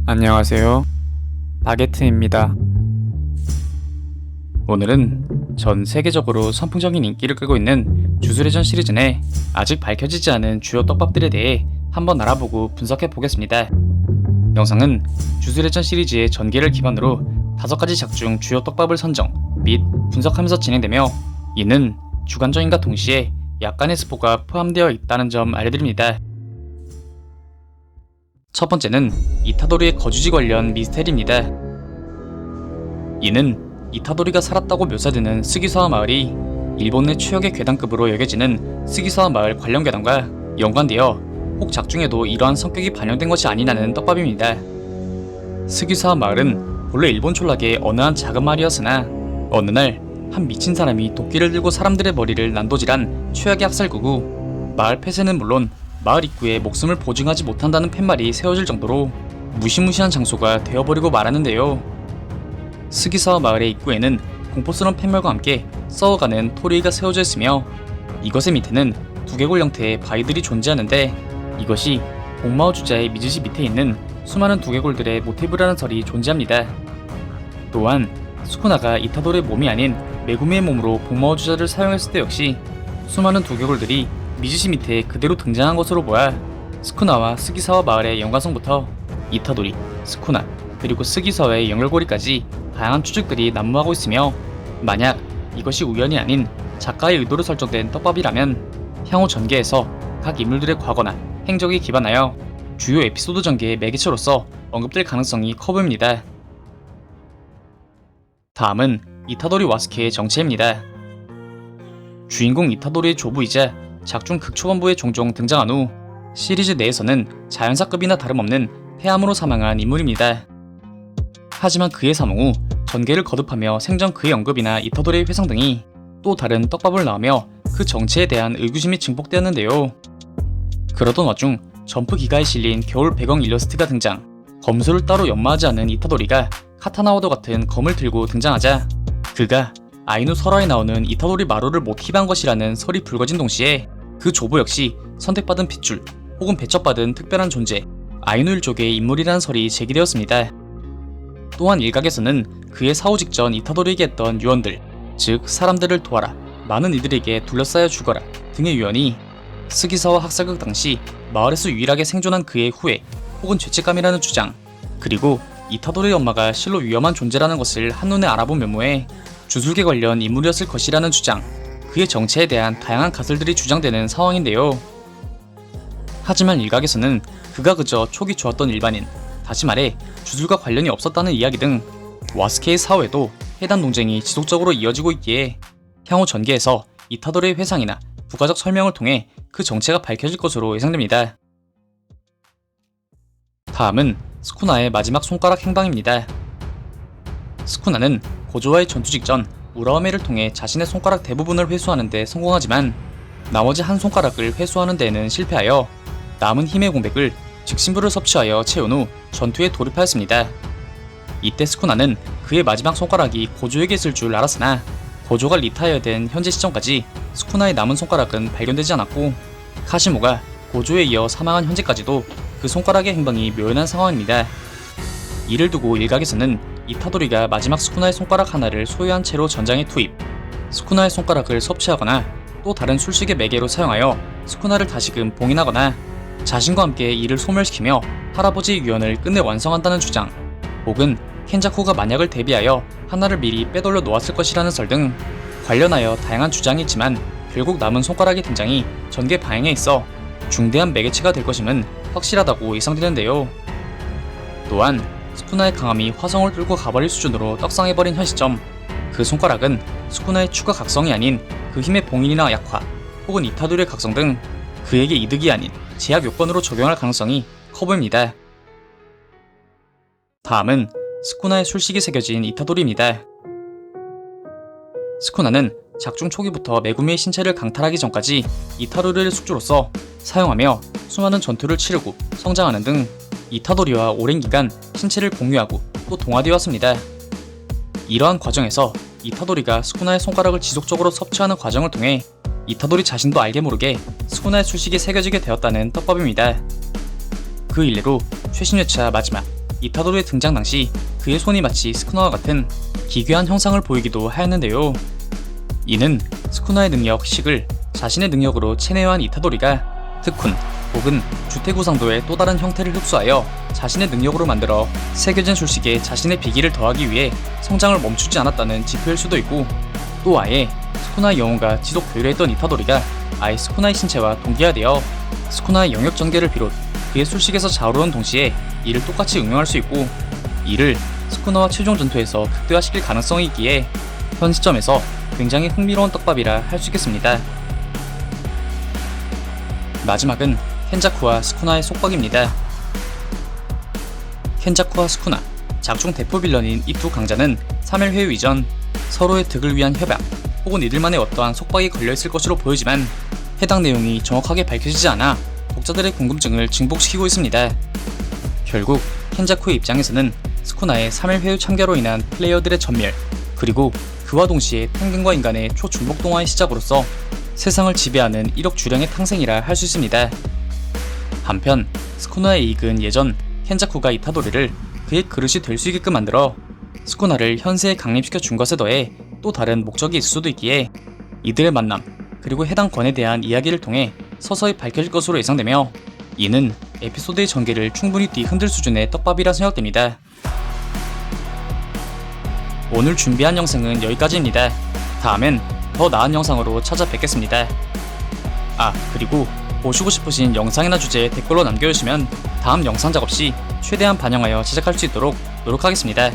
안녕하세요. 바게트입니다. 오늘은 전 세계적으로 선풍적인 인기를 끌고 있는 주술회전 시리즈 내 아직 밝혀지지 않은 주요 떡밥들에 대해 한번 알아보고 분석해 보겠습니다. 영상은 주술회전 시리즈의 전개를 기반으로 5가지 작중 주요 떡밥을 선정 및 분석하면서 진행되며, 이는 주관적인과 동시에 약간의 스포가 포함되어 있다는 점 알려드립니다. 첫 번째는 이타도리의 거주지 관련 미스테리입니다. 이는 이타도리가 살았다고 묘사되는 스기사와 마을이 일본 내 최악의 괴담급으로 여겨지는 스기사와 마을 관련 괴담과 연관되어 혹 작중에도 이러한 성격이 반영된 것이 아니냐는 떡밥입니다. 스기사와 마을은 본래 일본 촌락의 어느 한 작은 마을이었으나, 어느 날 한 미친 사람이 도끼를 들고 사람들의 머리를 난도질한 최악의 학살구구, 마을 폐쇄는 물론 마을 입구에 목숨을 보증하지 못한다는 팻말이 세워질 정도로 무시무시한 장소가 되어버리고 말았는데요. 스기사와 마을의 입구에는 공포스러운 팻말과 함께 썩어가는 토리가 세워져 있으며, 이것의 밑에는 두개골 형태의 바위들이 존재하는데, 이것이 복마오 주자의 미즈시 밑에 있는 수많은 두개골들의 모티브라는 설이 존재합니다. 또한 스쿠나가 이타도리의 몸이 아닌 메구미의 몸으로 복마오 주자를 사용했을 때 역시 수많은 두개골들이 미즈시 밑에 그대로 등장한 것으로 보아 스쿠나와 스기사와 마을의 연관성부터 이타도리, 스쿠나, 그리고 스기사와의 연결고리까지 다양한 추측들이 난무하고 있으며, 만약 이것이 우연이 아닌 작가의 의도로 설정된 떡밥이라면 향후 전개에서 각 인물들의 과거나 행적에 기반하여 주요 에피소드 전개의 매개체로서 언급될 가능성이 커 보입니다. 다음은 이타도리 와스케의 정체입니다. 주인공 이타도리의 조부이자 작중 극초반부에 종종 등장한 후 시리즈 내에서는 자연사급이나 다름없는 폐암으로 사망한 인물입니다. 하지만 그의 사망 후 전개를 거듭하며 생전 그의 언급이나 이타도리의 회상 등이 또 다른 떡밥을 낳으며 그 정체에 대한 의구심이 증폭되었는데요. 그러던 와중 점프 기가에 실린 겨울 배경 일러스트가 등장, 검술을 따로 연마하지 않은 이타도리가 카타나와도 같은 검을 들고 등장하자 그가 아이누 설화에 나오는 이타도리 마루를 모티브한 것이라는 설이 불거진 동시에 그 조부 역시 선택받은 핏줄 혹은 배척받은 특별한 존재 아이누 일족의 인물이라는 설이 제기되었습니다. 또한 일각에서는 그의 사후 직전 이타도리에게 했던 유언들, 즉 사람들을 도와라, 많은 이들에게 둘러싸여 죽어라 등의 유언이 스기사와 학살극 당시 마을에서 유일하게 생존한 그의 후회 혹은 죄책감이라는 주장, 그리고 이타도리의 엄마가 실로 위험한 존재라는 것을 한눈에 알아본 면모에 주술계 관련 인물이었을 것이라는 주장, 그의 정체에 대한 다양한 가설들이 주장되는 상황인데요. 하지만 일각에서는 그가 그저 촉이 좋았던 일반인, 다시 말해 주술과 관련이 없었다는 이야기 등 와스케의 사후에도 해당 논쟁이 지속적으로 이어지고 있기에 향후 전개에서 이타도리의 회상이나 부가적 설명을 통해 그 정체가 밝혀질 것으로 예상됩니다. 다음은 스쿠나의 마지막 손가락 행방입니다. 스쿠나는 고조와의 전투 직전 우라와메를 통해 자신의 손가락 대부분을 회수하는 데 성공하지만 나머지 한 손가락을 회수하는 데에는 실패하여 남은 힘의 공백을 직신부를 섭취하여 채운 후 전투에 돌입하였습니다. 이때 스쿠나는 그의 마지막 손가락이 고조에게 있을 줄 알았으나 고조가 리타이어된 현재 시점까지 스쿠나의 남은 손가락은 발견되지 않았고, 카시모가 고조에 이어 사망한 현재까지도 그 손가락의 행방이 묘연한 상황입니다. 이를 두고 일각에서는 이타도리가 마지막 스쿠나의 손가락 하나를 소유한 채로 전장에 투입, 스쿠나의 손가락을 섭취하거나 또 다른 술식의 매개로 사용하여 스쿠나를 다시금 봉인하거나 자신과 함께 이를 소멸시키며 할아버지의 유언을 끝내 완성한다는 주장, 혹은 켄자쿠가 만약을 대비하여 하나를 미리 빼돌려 놓았을 것이라는 설 등 관련하여 다양한 주장이 있지만, 결국 남은 손가락의 등장이 전개 방향에 있어 중대한 매개체가 될 것임은 확실하다고 예상되는데요. 또한 스쿠나의 강함이 화성을 뚫고 가버릴 수준으로 떡상해버린 현 시점, 그 손가락은 스쿠나의 추가 각성이 아닌 그 힘의 봉인이나 약화 혹은 이타도리의 각성 등 그에게 이득이 아닌 제약 요건으로 적용할 가능성이 커 보입니다. 다음은 스쿠나의 술식이 새겨진 이타도리입니다. 스쿠나는 작중 초기부터 메구미의 신체를 강탈하기 전까지 이타도리를 숙주로서 사용하며 수많은 전투를 치르고 성장하는 등 이타도리와 오랜 기간 신체를 공유하고 또 동화되어 왔습니다. 이러한 과정에서 이타도리가 스쿠나의 손가락을 지속적으로 섭취하는 과정을 통해 이타도리 자신도 알게 모르게 스쿠나의 술식이 새겨지게 되었다는 떡밥입니다. 그 일례로 최신 회차 마지막 이타도리의 등장 당시 그의 손이 마치 스쿠나와 같은 기괴한 형상을 보이기도 하였는데요. 이는 스쿠나의 능력 식을 자신의 능력으로 체내화한 이타도리가 특훈 혹은 주태구상도의 또 다른 형태를 흡수하여 자신의 능력으로 만들어 새겨진 술식에 자신의 비기를 더하기 위해 성장을 멈추지 않았다는 지표일 수도 있고, 또 아예 스쿠나의 영혼과 지속 교류했던 이타도리가 아예 스쿠나의 신체와 동기화되어 스쿠나의 영역 전개를 비롯 그의 술식에서 자오르는 동시에 이를 똑같이 응용할 수 있고, 이를 스쿠나와 최종 전투에서 극대화시킬 가능성이 있기에 현 시점에서 굉장히 흥미로운 떡밥이라 할 수 있겠습니다. 마지막은 켄자쿠와 스쿠나의 속박입니다. 켄자쿠와 스쿠나, 작중 대표 빌런인 이 두 강자는 3일 회유 이전 서로의 득을 위한 협약 혹은 이들만의 어떠한 속박이 걸려있을 것으로 보이지만 해당 내용이 정확하게 밝혀지지 않아 독자들의 궁금증을 증폭시키고 있습니다. 결국 켄자쿠의 입장에서는 스쿠나의 3일 회유 참가로 인한 플레이어들의 전멸, 그리고 그와 동시에 펭귄과 인간의 초중복 동화의 시작으로서 세상을 지배하는 1억 주령의 탄생이라 할 수 있습니다. 한편 스쿠나의 이익은 예전 켄자쿠가 이타도리를 그의 그릇이 될 수 있게끔 만들어 스쿠나를 현세에 강림시켜 준 것에 더해 또 다른 목적이 있을 수도 있기에 이들의 만남 그리고 해당 권에 대한 이야기를 통해 서서히 밝혀질 것으로 예상되며, 이는 에피소드의 전개를 충분히 뒤흔들 수준의 떡밥이라 생각됩니다. 오늘 준비한 영상은 여기까지입니다. 다음엔 더 나은 영상으로 찾아뵙겠습니다. 그리고 보시고 싶으신 영상이나 주제 댓글로 남겨주시면 다음 영상 작업 시 최대한 반영하여 제작할 수 있도록 노력하겠습니다.